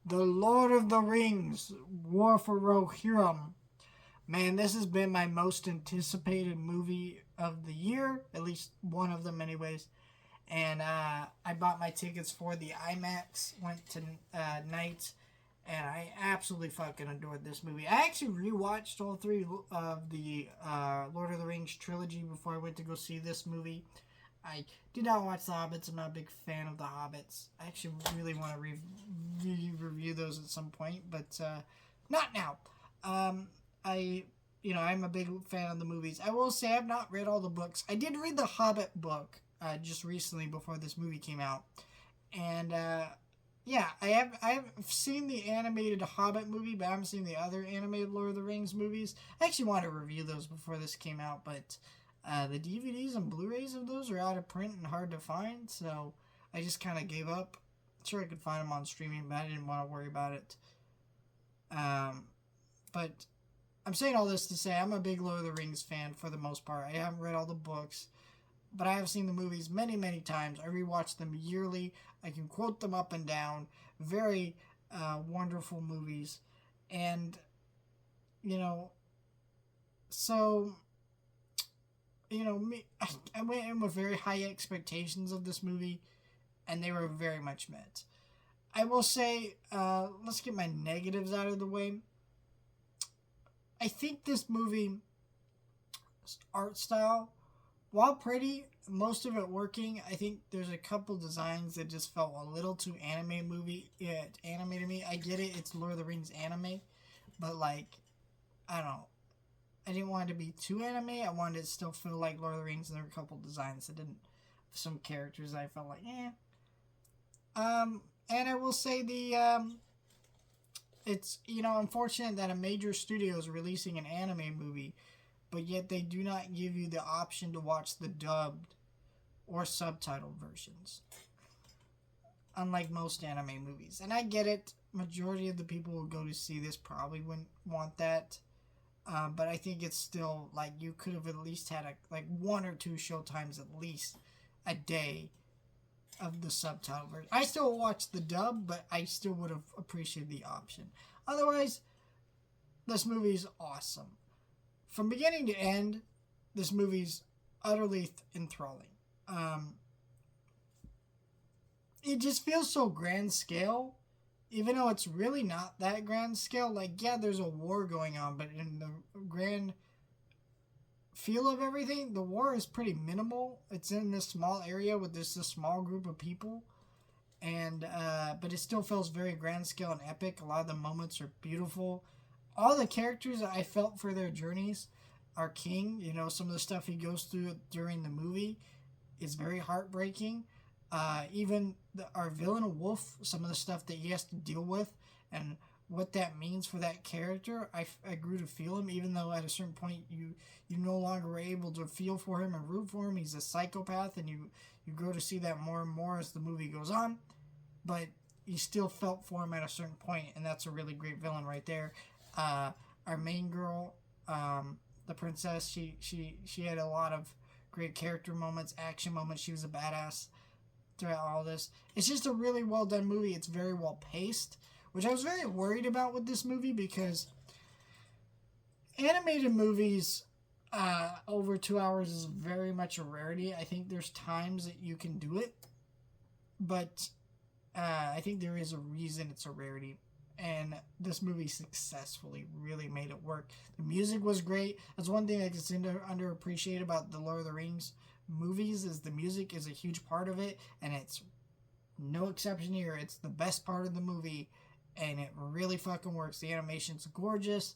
The Lord of the Rings, War for Rohirrim. Man, this has been my most anticipated movie of the year, at least one of them, anyways. And I bought my tickets for the IMAX, went to night, and I absolutely fucking adored this movie. I actually rewatched all three of the Lord of the Rings trilogy before I went to go see this movie. I did not watch The Hobbits. I'm not a big fan of The Hobbits. I actually really want to review those at some point, but not now. I, I'm a big fan of the movies. I will say I've not read all the books. I did read the Hobbit book just recently before this movie came out, and yeah, I have seen the animated Hobbit movie, but I haven't seen the other animated Lord of the Rings movies. I actually wanted to review those before this came out, but the DVDs and Blu-rays of those are out of print and hard to find, so I just kind of gave up. Sure, I could find them on streaming, but I didn't want to worry about it. But I'm saying all this to say I'm a big Lord of the Rings fan for the most part. I haven't read all the books, but I have seen the movies many, many times. I rewatch them yearly. I can quote them up and down. Very wonderful movies. And, so, me, I went in with very high expectations of this movie, and they were very much met. I will say, let's get my negatives out of the way. I think this movie art style, while pretty, most of it working, I think there's a couple designs that just felt a little too anime to me. I get it, it's Lord of the Rings anime, but I don't know. I didn't want it to be too anime. I wanted it to still feel like Lord of the Rings, and there were a couple designs that didn't. Some characters I felt like, eh. And I will say it's unfortunate that a major studio is releasing an anime movie, but yet they do not give you the option to watch the dubbed or subtitled versions, unlike most anime movies. And I get it. Majority of the people who go to see this probably wouldn't want that. But I think it's still, you could have at least had one or two showtimes at least a day of the subtitle version. I still watch the dub, but I still would have appreciated the option. Otherwise, this movie's awesome. From beginning to end, this movie's utterly enthralling. It just feels so grand scale, even though it's really not that grand scale. There's a war going on, but in the grand feel of everything, the war is pretty minimal. It's in this small area with just a small group of people, and but it still feels very grand scale and epic. A lot of the moments are beautiful. All the characters I felt for their journeys are king. Some of the stuff he goes through during the movie is very heartbreaking. Even our villain Wolf, some of the stuff that he has to deal with and what that means for that character, I grew to feel him, even though at a certain point you no longer were able to feel for him and root for him. He's a psychopath, and you grow to see that more and more as the movie goes on. But you still felt for him at a certain point, and that's a really great villain right there. Our main girl, the princess, she had a lot of great character moments, action moments. She was a badass throughout all this. It's just a really well done movie. It's very well paced, which I was very worried about with this movie, because animated movies over 2 hours is very much a rarity. I think there's times that you can do it, but I think there is a reason it's a rarity. And this movie successfully really made it work. The music was great. That's one thing that's underappreciated about the Lord of the Rings movies, is the music is a huge part of it, and it's no exception here. It's the best part of the movie, and it really fucking works. The animation's gorgeous,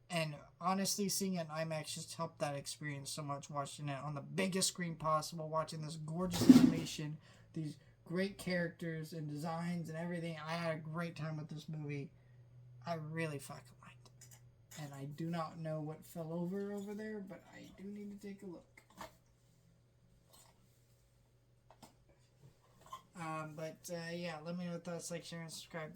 and honestly, seeing it in IMAX just helped that experience so much, watching it on the biggest screen possible, watching this gorgeous animation, these great characters and designs and everything. I had a great time with this movie. I really fucking liked it. And I do not know what fell over there, but I do need to take a look. Yeah, let me know your thoughts, share, and subscribe.